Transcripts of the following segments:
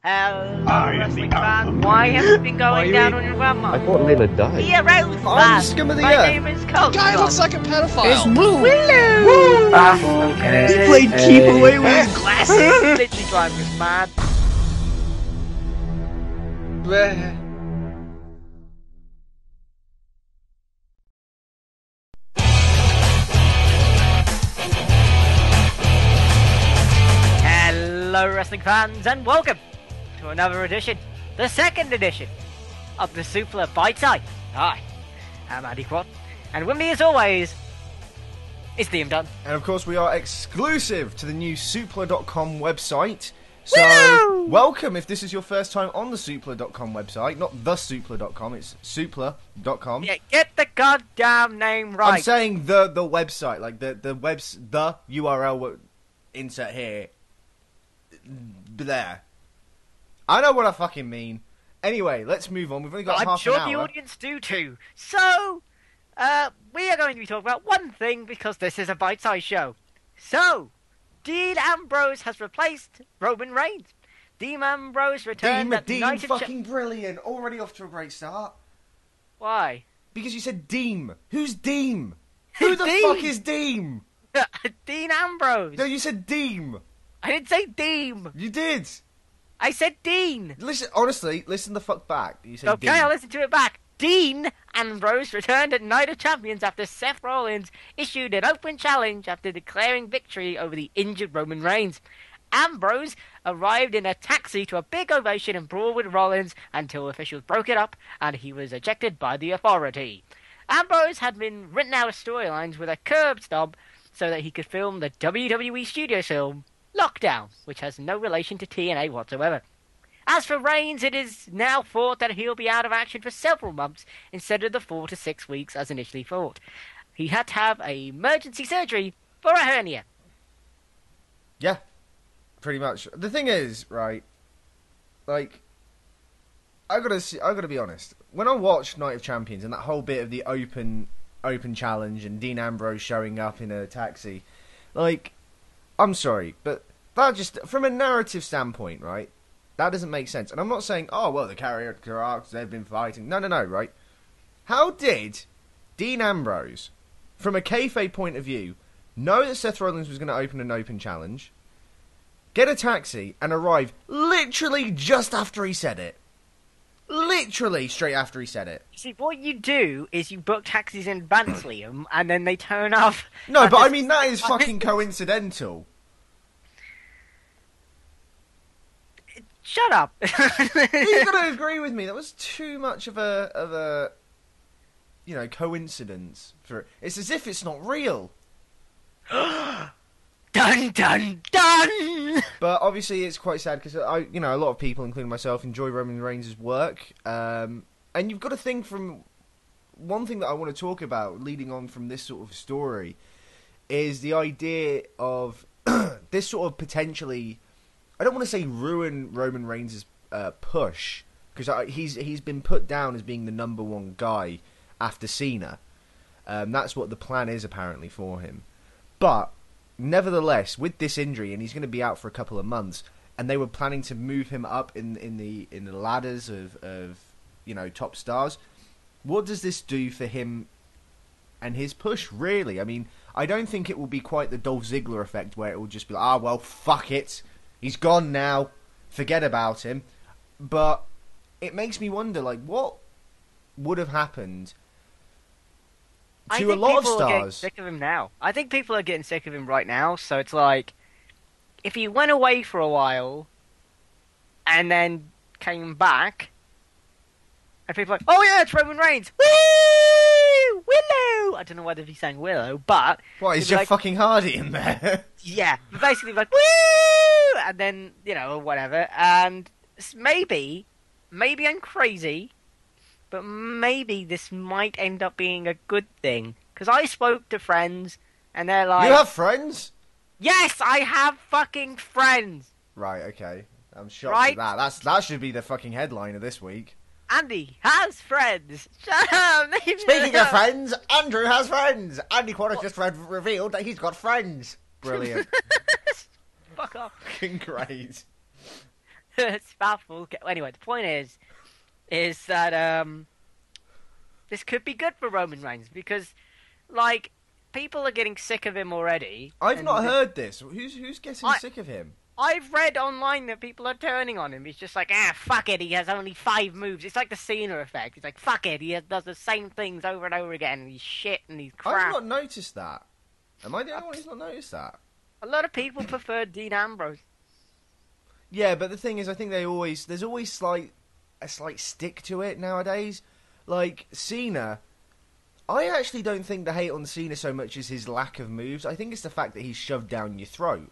Hello, I wrestling fan. Why have you been going down on your grandma? I thought Layla died. Derailed, I'm man. scum of the My earth. name is Coach. Guy looks like a pedophile. It's blue. Woo! Okay. He played keep away with his glasses. Literally driving us mad. Hello, wrestling fans, and welcome to another edition, the second edition of the Suplah Bite-Size. Hi, I'm Andy Quad, and with me as always is Liam Dunn. And of course we are exclusive to the new Suplah.com website. So, Woo! welcome if this is your first time on the Suplah.com website. Not the Suplah.com, it's Suplah.com. Yeah, get the goddamn name right. I'm saying the website, like the URL insert here. There. I know what I fucking mean. Anyway, let's move on. We've only got I'm half sure an hour. the audience do too. So, we are going to be talking about one thing because this is a bite-sized show. So, Dean Ambrose has replaced Roman Reigns. Dean Ambrose returned at Dean, United fucking brilliant. Already off to a great start. Why? Because you said Deem. Who's Deem? Who the Deem? fuck is Deem? Dean Ambrose. No, you said Deem. I didn't say Dean. You did. I said Dean. Listen, honestly, listen the fuck back. You said Okay, Deem. I'll listen to it back. Dean Ambrose returned at Night of Champions after Seth Rollins issued an open challenge after declaring victory over the injured Roman Reigns. Ambrose arrived in a taxi to a big ovation and brawl with Rollins until officials broke it up and he was ejected by the authority. Ambrose had been written out of storylines with a curb stop so that he could film the WWE studio film Lockdown, which has no relation to TNA whatsoever. As for Reigns, it is now thought that he'll be out of action for several months instead of the 4 to 6 weeks as initially thought. He had to have emergency surgery for a hernia. Yeah, pretty much. The thing is, right, like, I gotta be honest. When I watched Night of Champions and that whole bit of the open challenge and Dean Ambrose showing up in a taxi, like, I'm sorry, but that just, from a narrative standpoint, right, that doesn't make sense. And I'm not saying, oh, well, the character arcs, they've been fighting. No, right? How did Dean Ambrose, from a kayfabe point of view, know that Seth Rollins was going to open an open challenge, get a taxi, and arrive literally just after he said it? Literally straight after he said it. See, what you do is you book taxis in advance, Liam, and then they turn off. No, but I mean, that is fucking coincidental. Shut up. You've got to agree with me. That was too much of a coincidence for it. It's as if it's not real. Dun dun dun. But obviously, it's quite sad because a lot of people, including myself, enjoy Roman Reigns' work. And you've got to think from one thing that I want to talk about, leading on from this sort of story, is the idea of this sort of potentially. I don't want to say ruin Roman Reigns' push, because he's been put down as being the number one guy after Cena. That's what the plan is apparently for him. But nevertheless, with this injury, and he's going to be out for a couple of months, and they were planning to move him up in the ladders of top stars. What does this do for him and his push? Really, I mean, I don't think it will be quite the Dolph Ziggler effect where it will just be like, well, fuck it. He's gone now. Forget about him. But it makes me wonder, like, what would have happened to a lot of stars? I think people are getting stars? sick of him now. I think people are getting sick of him right now. So it's like, if he went away for a while and then came back, and people are like, oh yeah, it's Roman Reigns. Woo! Willow! I don't know whether he sang Willow, but... What, is Jeff fucking Hardy in there? Yeah, basically like, woo! And then, whatever. And maybe I'm crazy, but maybe this might end up being a good thing. Because I spoke to friends, and they're like... You have friends? Yes, I have fucking friends! Right, okay. I'm shocked at that. That should be the fucking headline of this week. Andy has friends! Shut up! Speaking of friends, Andrew has friends! Andy Quad has just revealed that he's got friends. Brilliant. Fuck off. Fucking great. It's baffled. Anyway, the point is that this could be good for Roman Reigns because, like, people are getting sick of him already. I've not And heard this. Who's getting I sick of him? I've read online that people are turning on him. He's just like, fuck it. He has only 5 moves. It's like the Cena effect. He's like, fuck it. Does the same things over and over again. And he's shit and he's crap. I've not noticed that. Am I the only one who's not noticed that? A lot of people prefer Dean Ambrose. Yeah, but the thing is, I think there's always a slight stick to it nowadays. Like Cena, I actually don't think the hate on Cena so much is his lack of moves. I think it's the fact that he's shoved down your throat.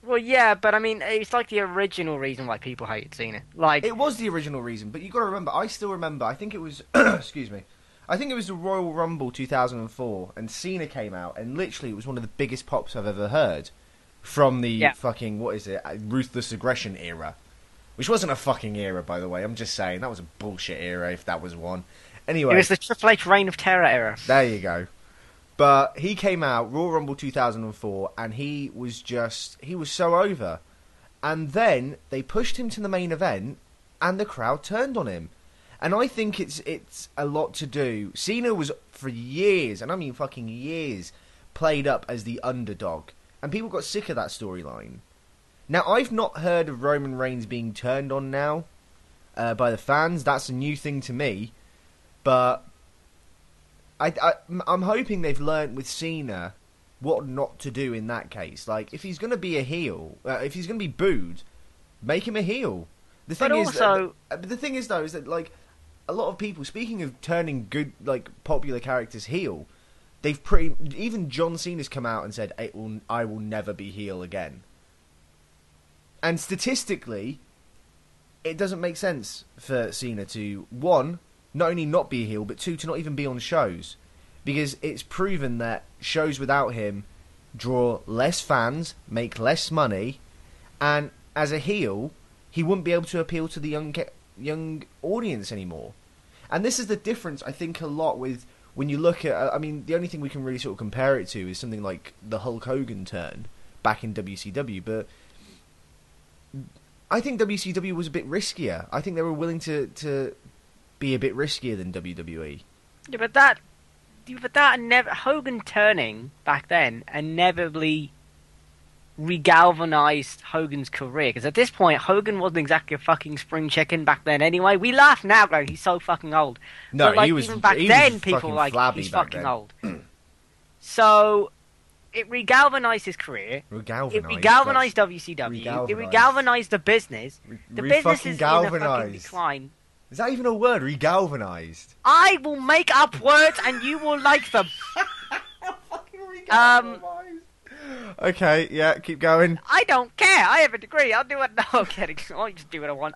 Well, yeah, but I mean, it's like the original reason why people hated Cena. Like, It was the original reason, but you got to remember. I still remember. I think it was. Excuse me. I think it was the Royal Rumble 2004, and Cena came out, and literally it was one of the biggest pops I've ever heard from the fucking what is it, Ruthless Aggression era, which wasn't a fucking era, by the way. I'm just saying that was a bullshit era if that was one. Anyway, it was the Triple H Reign of Terror era. There you go. But he came out, Royal Rumble 2004, and he was so over. And then they pushed him to the main event, and the crowd turned on him. And I think it's a lot to do. Cena was, for years, and I mean fucking years, played up as the underdog. And people got sick of that storyline. Now, I've not heard of Roman Reigns being turned on now by the fans. That's a new thing to me. But I'm hoping they've learnt with Cena what not to do in that case. Like, if he's going to be a heel, if he's going to be booed, make him a heel. The thing is, though, is that, like, a lot of people, speaking of turning good, like, popular characters heel, even John Cena's come out and said, I will never be heel again. And statistically, it doesn't make sense for Cena to, one, not only not be a heel, but two, to not even be on shows. Because it's proven that shows without him draw less fans, make less money, and as a heel, he wouldn't be able to appeal to the young audience anymore. And this is the difference, I think, a lot with when you look at... I mean, the only thing we can really sort of compare it to is something like the Hulk Hogan turn back in WCW, but I think WCW was a bit riskier. I think they were willing to be a bit riskier than WWE. Yeah, but Hogan turning back then inevitably regalvanized Hogan's career. Because at this point, Hogan wasn't exactly a fucking spring chicken back then anyway. We laugh now going, he's so fucking old. No, but, like, he was... Even back then, people were like, he's fucking old. So, it regalvanized his career. It regalvanized WCW. It regalvanized the business. The business is in a fucking decline. Is that even a word? Regalvanized. I will make up words and you will like them. Fucking regalvanized. Okay, yeah, keep going. I don't care. I have a degree. I'll do it. No, I'm kidding. I'll just do what I want.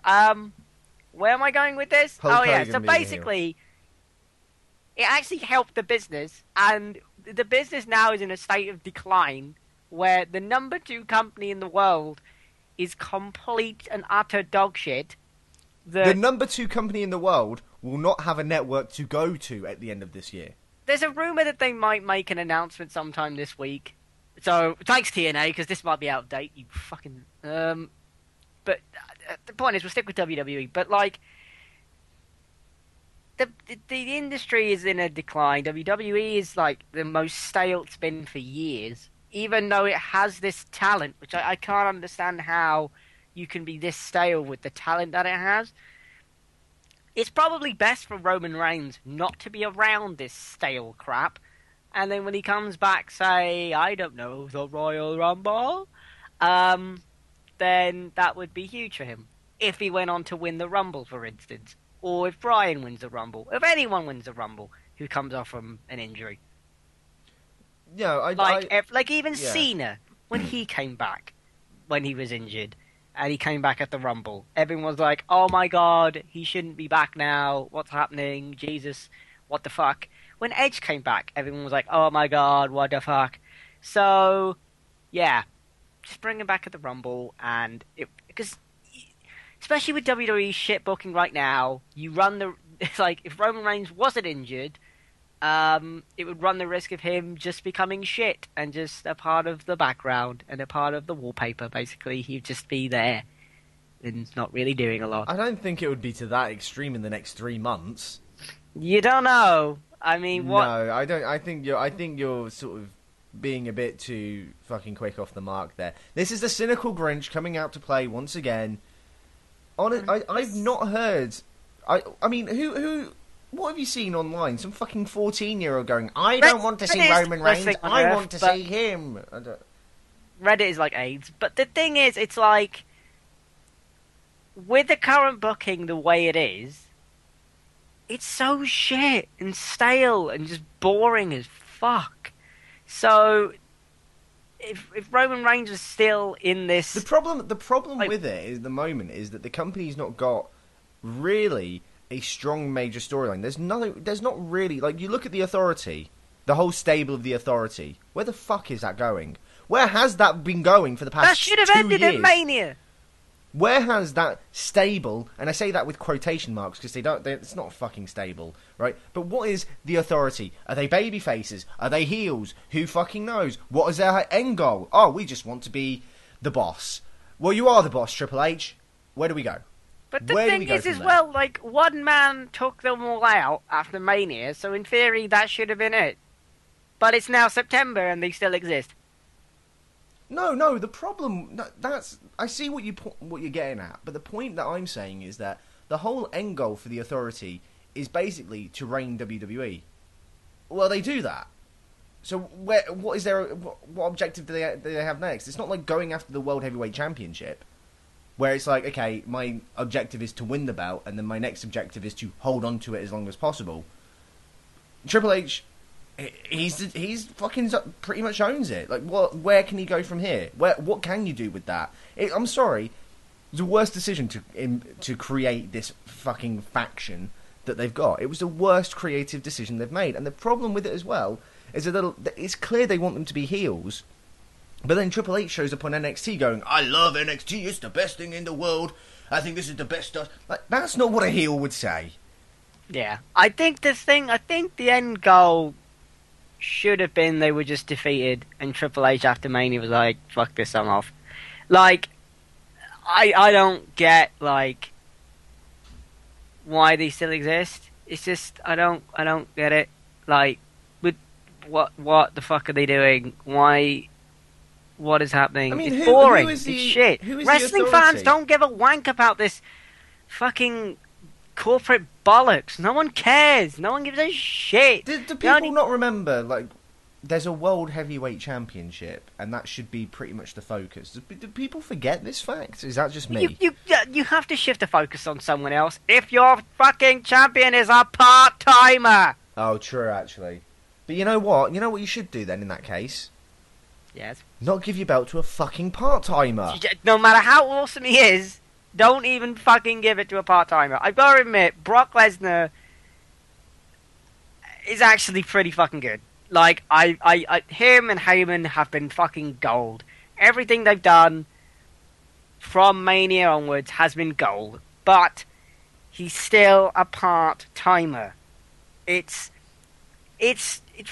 Where am I going with this? Hulk yeah. Hogan So basically, it actually helped the business, and the business now is in a state of decline, where the number 2 company in the world is complete and utter dog shit. The number 2 company in the world will not have a network to go to at the end of this year. There's a rumor that they might make an announcement sometime this week. So, thanks TNA, because this might be out of date, you fucking... But the point is, we'll stick with WWE, but, like... The industry is in a decline. WWE is, like, the most stale it's been for years. Even though it has this talent, which I can't understand how you can be this stale with the talent that it has. It's probably best for Roman Reigns not to be around this stale crap. And then when he comes back, say, I don't know, the Royal Rumble, then that would be huge for him. If he went on to win the Rumble, for instance. Or if Bryan wins the Rumble. If anyone wins the Rumble who comes off from an injury. Yeah, even Cena, when he came back, when he was injured, and he came back at the Rumble, everyone was like, oh my god, he shouldn't be back now, what's happening, Jesus, what the fuck. When Edge came back, everyone was like, oh my god, what the fuck. So, yeah, just bring him back at the Rumble, and because especially with WWE shit booking right now, it's like, if Roman Reigns wasn't injured, it would run the risk of him just becoming shit and just a part of the background and a part of the wallpaper, basically. He'd just be there. and not really doing a lot. I don't think it would be to that extreme in the next 3 months. You don't know. I mean, what? No, I don't. I think you're sort of being a bit too fucking quick off the mark there. This is the cynical Grinch coming out to play once again. I've not heard. I mean, who? What have you seen online? Some fucking 14-year-old going, I don't want to see Roman Reigns. I want to see him. Reddit is like AIDS, but the thing is, it's like with the current booking the way it is, it's so shit and stale and just boring as fuck. So if Roman Reigns was still in this, the problem with it is the moment is that the company's not got really a strong major storyline. There's not really, like, you look at the Authority, the whole stable of the Authority. Where the fuck is that going? Where has that been going for the past 2 years? That should have ended at Mania. Where has that stable, and I say that with quotation marks because it's not fucking stable, right? But what is the Authority? Are they baby faces? Are they heels? Who fucking knows? What is their end goal? Oh, we just want to be the boss. Well, you are the boss, Triple H. Where do we go? But the thing is, as well, like, one man took them all out after Mania, so in theory that should have been it. But it's now September and they still exist. No, the problem, I see what you're getting at, but the point that I'm saying is that the whole end goal for the Authority is basically to reign WWE. Well, they do that. So what objective do they have next? It's not like going after the World Heavyweight Championship, where it's like, okay, my objective is to win the belt, and then my next objective is to hold on to it as long as possible. Triple H, he's fucking pretty much owns it. Like, where can he go from here? What can you do with that? I'm sorry, it was the worst decision to create this fucking faction that they've got. It was the worst creative decision they've made, and the problem with it as well is that it's clear they want them to be heels. But then Triple H shows up on NXT going, I love NXT, it's the best thing in the world, I think this is the best stuff. Like, that's not what a heel would say. Yeah. I think the end goal should have been they were just defeated, and Triple H after Mania was like, fuck this, I'm off. Like, I don't get, like, why they still exist. It's just, I don't get it. Like, with what the fuck are they doing? Why... What is happening? I mean, it's boring. It's shit. Wrestling fans don't give a wank about this fucking corporate bollocks. No one cares. No one gives a shit. Do people not remember, like, there's a World Heavyweight Championship, and that should be pretty much the focus? Do people forget this fact? Is that just me? You have to shift the focus on someone else if your fucking champion is a part-timer. Oh, true, actually. But you know what? You know what you should do then in that case? Yes. Not give your belt to a fucking part-timer. No matter how awesome he is, don't even fucking give it to a part-timer. I've got to admit, Brock Lesnar is actually pretty fucking good. Like, him and Heyman have been fucking gold. Everything they've done from Mania onwards has been gold. But he's still a part-timer. It's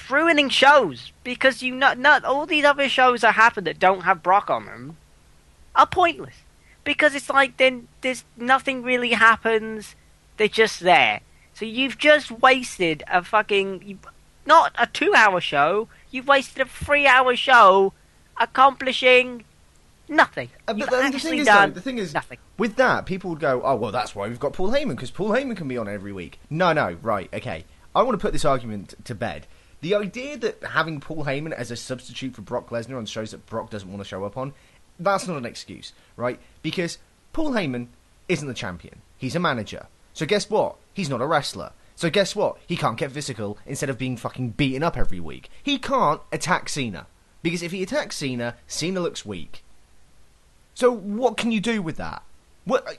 ruining shows because not all these other shows that happen that don't have Brock on them are pointless because it's like then there's nothing really happens. They're just there. So you've just wasted a fucking not a 2-hour show. You've wasted a 3-hour show accomplishing nothing. But You've the thing is, nothing. With that, people would go, "Oh well, that's why we've got Paul Heyman because Paul Heyman can be on every week." No, right, okay. I want to put this argument to bed. The idea that having Paul Heyman as a substitute for Brock Lesnar on shows that Brock doesn't want to show up on, that's not an excuse, right? Because Paul Heyman isn't the champion. He's a manager. So guess what? He's not a wrestler. So guess what? He can't get physical instead of being fucking beaten up every week. He can't attack Cena. Because if he attacks Cena, Cena looks weak. So what can you do with that?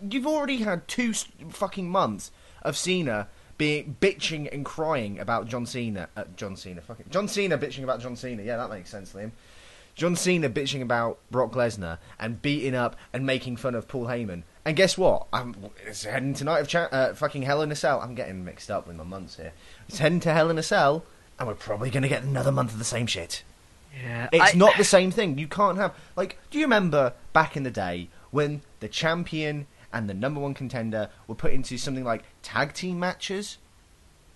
You've already had 2 fucking months of Cena being bitching and crying about John Cena bitching about John Cena. Yeah, that makes sense, Liam. John Cena bitching about Brock Lesnar and beating up and making fun of Paul Heyman. And guess what? It's heading to Night of fucking Hell in a Cell. I'm getting mixed up with my months here. It's heading to Hell in a Cell, and we're probably going to get another month of the same shit. Yeah, it's not the same thing. You can't have... Like, do you remember back in the day when the champion and the number one contender were put into something like tag team matches,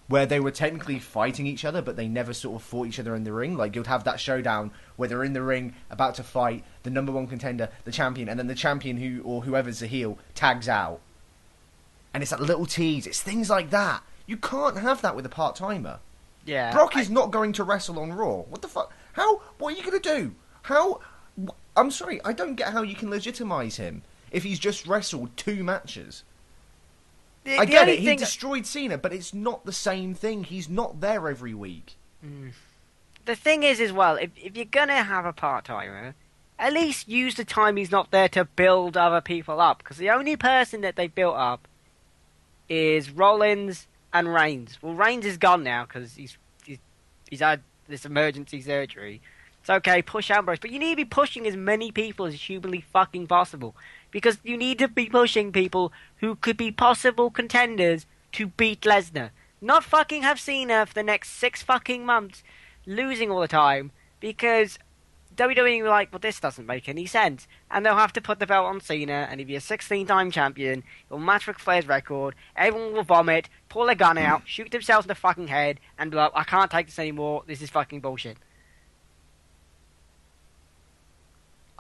where they were technically fighting each other, but they never sort of fought each other in the ring. Like, you'd have that showdown where they're in the ring about to fight the number one contender, the champion, and then the champion whoever's the heel tags out. And it's that little tease. It's things like that. You can't have that with a part-timer. Yeah. Brock is not going to wrestle on Raw. What the fuck? How? What are you going to do? How? I'm sorry, I don't get how you can legitimize him if he's just wrestled 2 matches. I get it, he destroyed Cena, but it's not the same thing. He's not there every week. The thing is, as well, if you're going to have a part-timer, at least use the time he's not there to build other people up. Because the only person that they built up is Rollins and Reigns. Well, Reigns is gone now because he's had this emergency surgery. It's okay, push Ambrose. But you need to be pushing as many people as humanly fucking possible. Because you need to be pushing people who could be possible contenders to beat Lesnar. Not fucking have Cena for the next 6 fucking months losing all the time. Because WWE were like, well, this doesn't make any sense. And they'll have to put the belt on Cena. And if you're a 16-time champion, it'll match Ric Flair's record. Everyone will vomit, pull their gun out, shoot themselves in the fucking head, and be like, I can't take this anymore. This is fucking bullshit.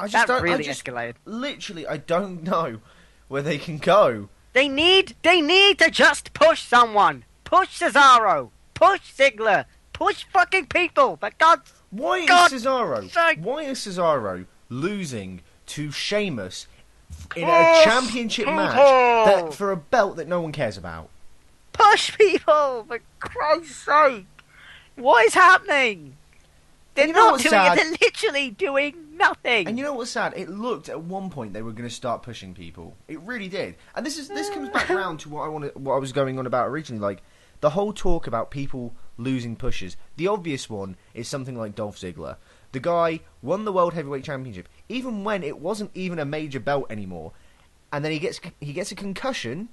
Escalated. Literally, I don't know where they can go. They need to just push someone. Push Cesaro. Push Ziggler. Push fucking people. But Why is Cesaro losing to Sheamus in a championship match for a belt that no one cares about? Push people, for Christ's sake. What is happening? They're not doing it. They're literally doing nothing. And you know what's sad? It looked at one point they were going to start pushing people. It really did. And this comes back around to what I was going on about originally. Like, the whole talk about people losing pushes. The obvious one is something like Dolph Ziggler. The guy won the World Heavyweight Championship, even when it wasn't even a major belt anymore. And then he gets a concussion,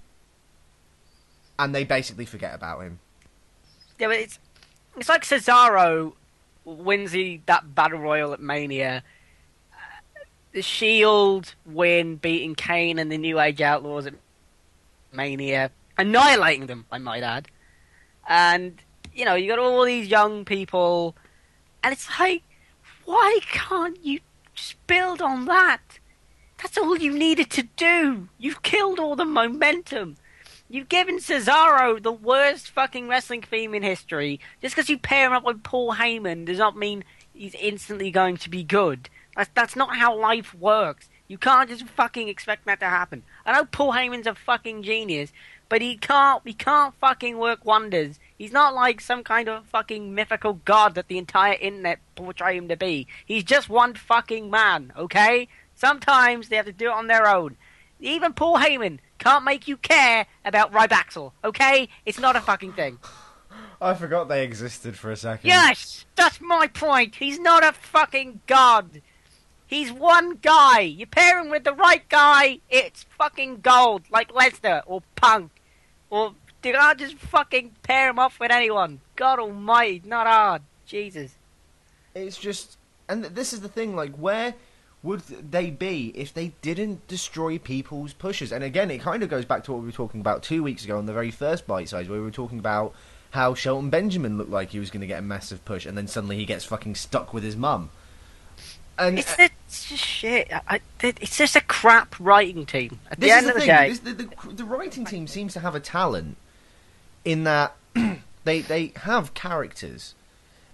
and they basically forget about him. Yeah, but it's like Cesaro wins that Battle Royal at Mania. The Shield win, beating Kane and the New Age Outlaws at Mania. Annihilating them, I might add. And, you know, you got all these young people, and it's like, why can't you just build on that? That's all you needed to do. You've killed all the momentum. You've given Cesaro the worst fucking wrestling theme in history. Just because you pair him up with Paul Heyman does not mean he's instantly going to be good. That's not how life works. You can't just fucking expect that to happen. I know Paul Heyman's a fucking genius, but he can't fucking work wonders. He's not like some kind of fucking mythical god that the entire internet portray him to be. He's just one fucking man, okay? Sometimes they have to do it on their own. Even Paul Heyman can't make you care about Rybaxel, okay? It's not a fucking thing. I forgot they existed for a second. Yes! That's my point! He's not a fucking god! He's one guy! You pair him with the right guy, it's fucking gold, like Lesnar, or Punk, or... You can't just fucking pair him off with anyone. God almighty, not hard. Jesus. It's just... And this is the thing, like, where would they be if they didn't destroy people's pushes? And again, it kind of goes back to what we were talking about 2 weeks ago on the very first Bite Size, where we were talking about how Shelton Benjamin looked like he was going to get a massive push, and then suddenly he gets fucking stuck with his mum. And it's just shit. It's just a crap writing team. At the end of the day... The writing team seems to have a talent in that they have characters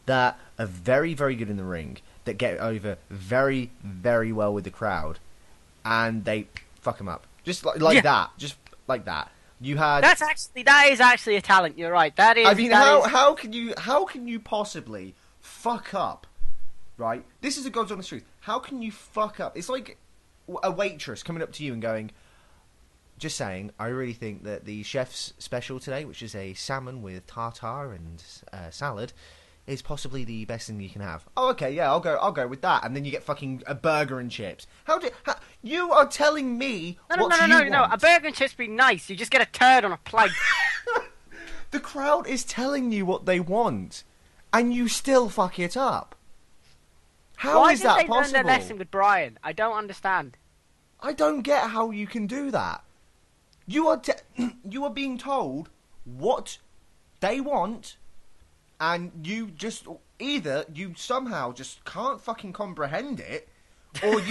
that are very, very good in the ring, that get over very, very well with the crowd, and they fuck them up. Just like that. Just like that. You had... That is actually a talent, you're right. That is... I mean, how can you possibly fuck up, right? This is the God's honest truth. How can you fuck up? It's like a waitress coming up to you and going... Just saying, I really think that the chef's special today, which is a salmon with tartare and salad, is possibly the best thing you can have. Oh, okay, yeah, I'll go with that. And then you get fucking a burger and chips. You are telling me No, a burger and chips be nice. You just get a turd on a plate. The crowd is telling you what they want, and you still fuck it up. How is that possible? Why did they learn their lesson with Brian? I don't understand. I don't get how you can do that. You are you are being told what they want, and you just either you somehow just can't fucking comprehend it, or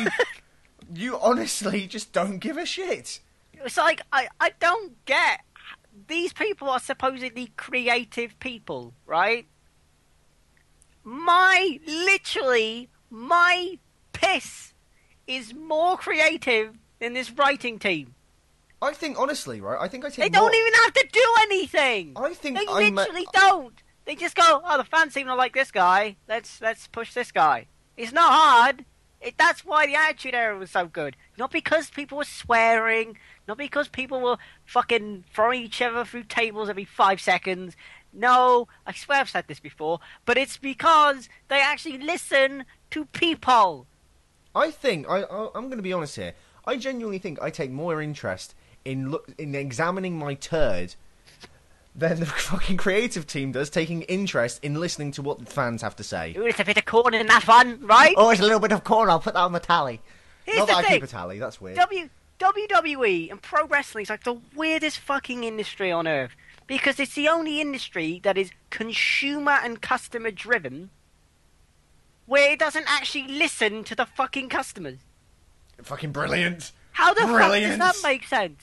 you honestly just don't give a shit. It's like, I don't get. These people are supposedly creative people, right? Literally, my piss is more creative than this writing team. I think, honestly, right, I think I take They don't even have to do anything. I think they literally don't. They just go, oh, the fans seem to like this guy. Let's push this guy. It's not hard. That's why the Attitude Era was so good. Not because people were swearing. Not because people were fucking throwing each other through tables every 5 seconds. No, I swear I've said this before. But it's because they actually listen to people. I think, I'm going to be honest here. I genuinely think I take more interest in examining my turd than the fucking creative team does taking interest in listening to what the fans have to say. Ooh, it's a bit of corn in that one, right? Oh, it's a little bit of corn. I'll put that on the tally. Here's Not the that thing. I keep a tally. That's weird. WWE and pro wrestling is like the weirdest fucking industry on earth because it's the only industry that is consumer and customer driven where it doesn't actually listen to the fucking customers. Fucking brilliant. How the Brilliant. fuck does that make sense?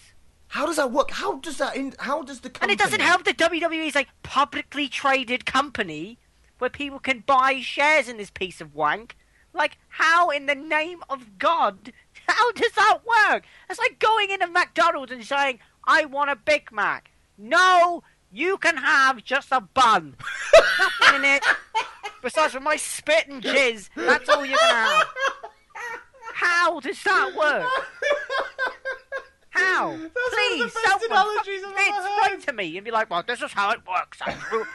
How does that work? How does the company... And it doesn't help that WWE is like publicly traded company where people can buy shares in this piece of wank. Like, how in the name of God, how does that work? It's like going into McDonald's and saying, I want a Big Mac. No, you can have just a bun. Nothing in it. Besides from my spit and jizz, that's all you're going to have. How does that work? How? Please, someone explain to me and be like, well, this is how it works.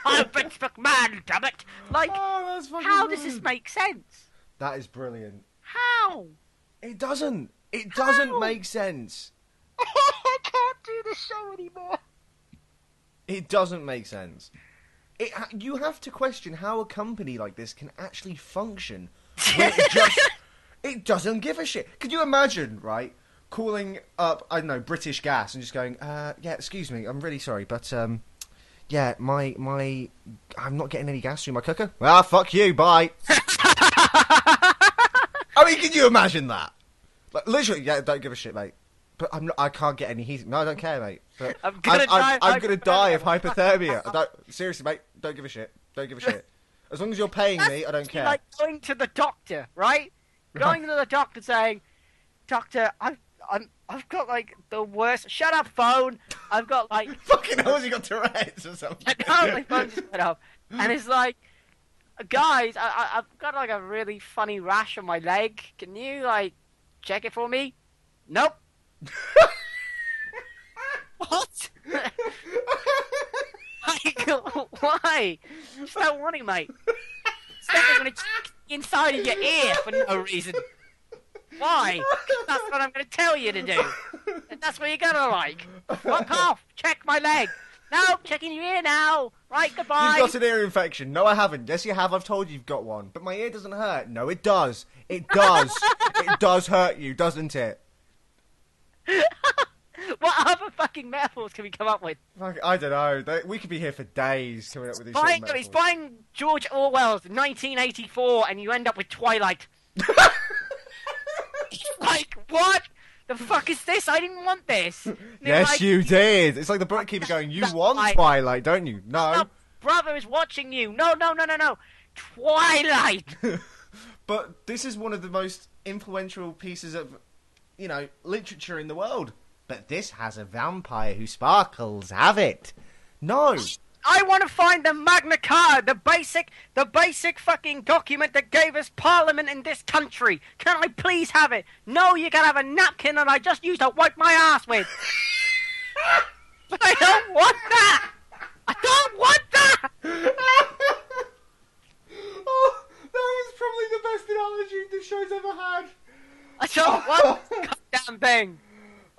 I'm Vince McMahon, damn it. Like, how does this make sense? That is brilliant. How? It doesn't. It doesn't make sense. I can't do this show anymore. It doesn't make sense. You have to question how a company like this can actually function when it doesn't give a shit. Could you imagine, right, calling up, I don't know, British Gas and just going, yeah, excuse me, I'm really sorry, but, yeah, I'm not getting any gas through my cooker. Well, fuck you, bye. I mean, can you imagine that? Like, literally, yeah, don't give a shit, mate. But I can't get any heat. No, I don't care, mate. But I'm gonna die of hypothermia. Seriously, mate, don't give a shit. Don't give a shit. As long as you're paying me, I don't care. Like going to the doctor, right? Going to the doctor saying, Doctor, I've got like the worst. Shut up, phone. I've got like fucking hell, has he got Tourette's or something? I know, my phone just went up, and it's like, guys, I've got like a really funny rash on my leg. Can you like check it for me? Nope. What? Like, why? Just don't want it, mate. It's going to check inside of your ear for no reason. Why? That's what I'm going to tell you to do. And that's what you're going to like. Fuck off. Check my leg. No, checking your ear now. Right, goodbye. You've got an ear infection. No, I haven't. Yes, you have. I've told you you've got one. But my ear doesn't hurt. No, it does. It does. It does hurt you, doesn't it? What other fucking metaphors can we come up with? I don't know. We could be here for days coming up with these sort of metaphors. He's buying George Orwell's 1984 and you end up with Twilight. Like, what? The fuck is this? I didn't want this. Yes, like, you did. It's like the bookkeeper going, you want Twilight, don't you? No. No, brother is watching you. No. Twilight. But this is one of the most influential pieces of, literature in the world. But this has a vampire who sparkles. Have it. No. I want to find the Magna Carta, the basic fucking document that gave us Parliament in this country. Can I please have it? No, you can have a napkin that I just used to wipe my ass with. But I don't want that. I don't want that. Oh, that was probably the best analogy the show's ever had. I don't want this goddamn thing.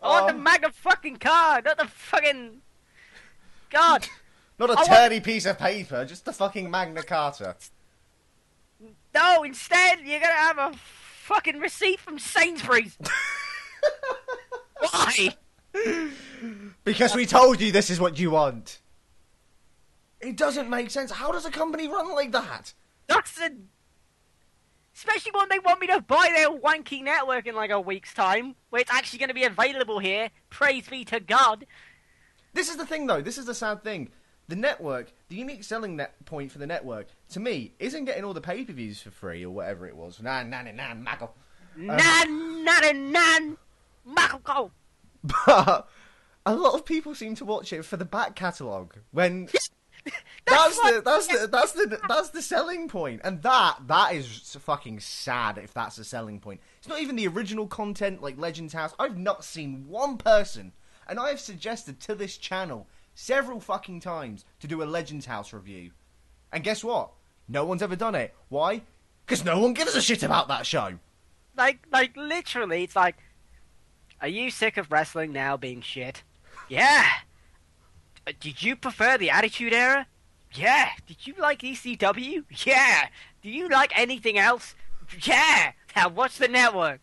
I want the Magna fucking card, not the fucking... God. Not a turdy piece of paper, just the fucking Magna Carta. No, instead, you're going to have a fucking receipt from Sainsbury's. Why? Because we told you this is what you want. It doesn't make sense. How does a company run like that? Especially when they want me to buy their wanky network in like a week's time, where it's actually going to be available here. Praise be to God. This is the thing, though. This is the sad thing. The network, the unique selling point for the network, to me, isn't getting all the pay-per-views for free or whatever it was. Michael. Michael. But a lot of people seem to watch it for the back catalogue. When that's the selling point, and that is fucking sad if that's the selling point. It's not even the original content like Legends House. I've not seen one person, and I have suggested to this channel several fucking times to do a Legends House review. And guess what? No one's ever done it. Why? Because no one gives a shit about that show. Like literally, it's like, are you sick of wrestling now being shit? Yeah. Did you prefer the Attitude Era? Yeah. Did you like ECW? Yeah. Do you like anything else? Yeah. Now watch the network.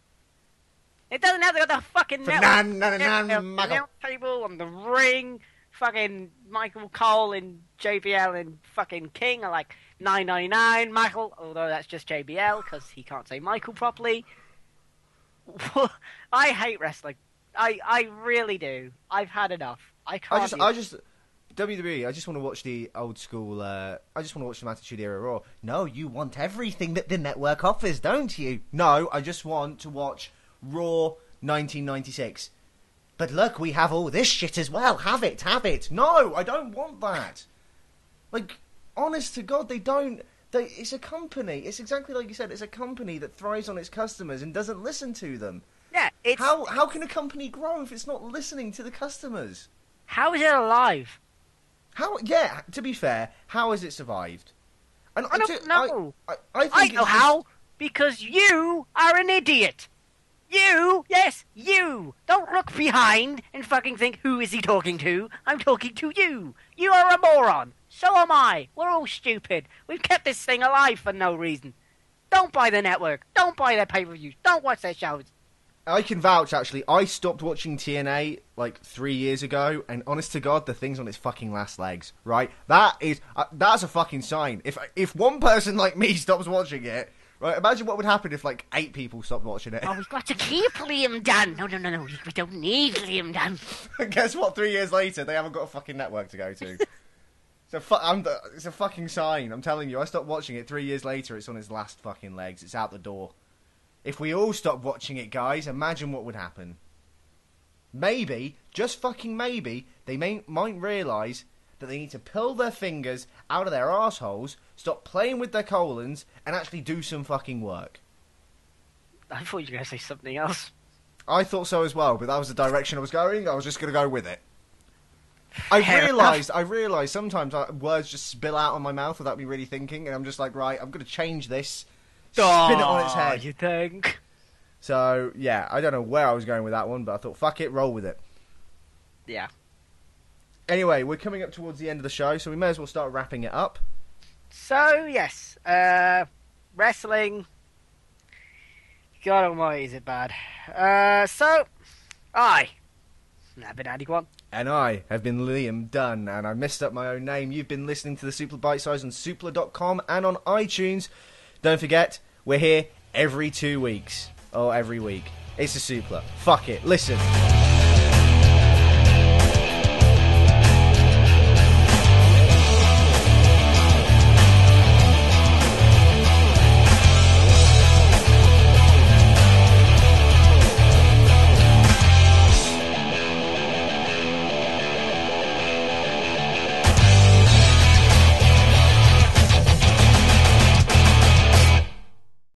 It doesn't have to go the fucking network. Table on the ring. Fucking Michael Cole and JBL and fucking King are like $9.99. Michael, although that's just JBL because he can't say Michael properly. I hate wrestling. I really do. I've had enough. I can't. WWE. I just want to watch the old school. I just want to watch the Attitude Era Raw. No, you want everything that the network offers, don't you? No, I just want to watch Raw 1996. But look, we have all this shit as well. Have it, have it. No, I don't want that. Like, honest to God, they don't. It's a company. It's exactly like you said. It's a company that thrives on its customers and doesn't listen to them. Yeah, it's... How can a company grow if it's not listening to the customers? How is it alive? Yeah, to be fair, how has it survived? And I don't know. I know how. Because you are an idiot. You, yes, you. Don't look behind and fucking think, who is he talking to? I'm talking to you. You are a moron. So am I. We're all stupid. We've kept this thing alive for no reason. Don't buy the network. Don't buy their pay-per-views. Don't watch their shows. I can vouch, actually. I stopped watching TNA like 3 years ago, and honest to God, the thing's on its fucking last legs, right? That's a fucking sign. If one person like me stops watching it, right, imagine what would happen if like 8 people stopped watching it. Oh, we've got to keep Liam Dunn. No. We don't need Liam Dunn. And guess what? 3 years later, they haven't got a fucking network to go to. It's a fucking sign. I'm telling you, I stopped watching it 3 years later. It's on its last fucking legs. It's out the door. If we all stopped watching it, guys, imagine what would happen. Maybe, just fucking maybe, they might realise that they need to pull their fingers out of their arseholes, stop playing with their colons, and actually do some fucking work. I thought you were going to say something else. I thought so as well, but that was the direction I was going. I was just going to go with it. I realised sometimes words just spill out of my mouth without me really thinking, and I'm just like, right, I'm going to change this, spin it on its head. You think? So, yeah, I don't know where I was going with that one, but I thought, fuck it, roll with it. Yeah. Anyway, we're coming up towards the end of the show, so we may as well start wrapping it up. So, yes, wrestling. God almighty, is it bad? I've been Andy Kwan. And I have been Liam Dunn, and I messed up my own name. You've been listening to the Suplah Bite Size on Suplah.com and on iTunes. Don't forget, we're here every 2 weeks. Or every week. It's a Suplah. Fuck it. Listen.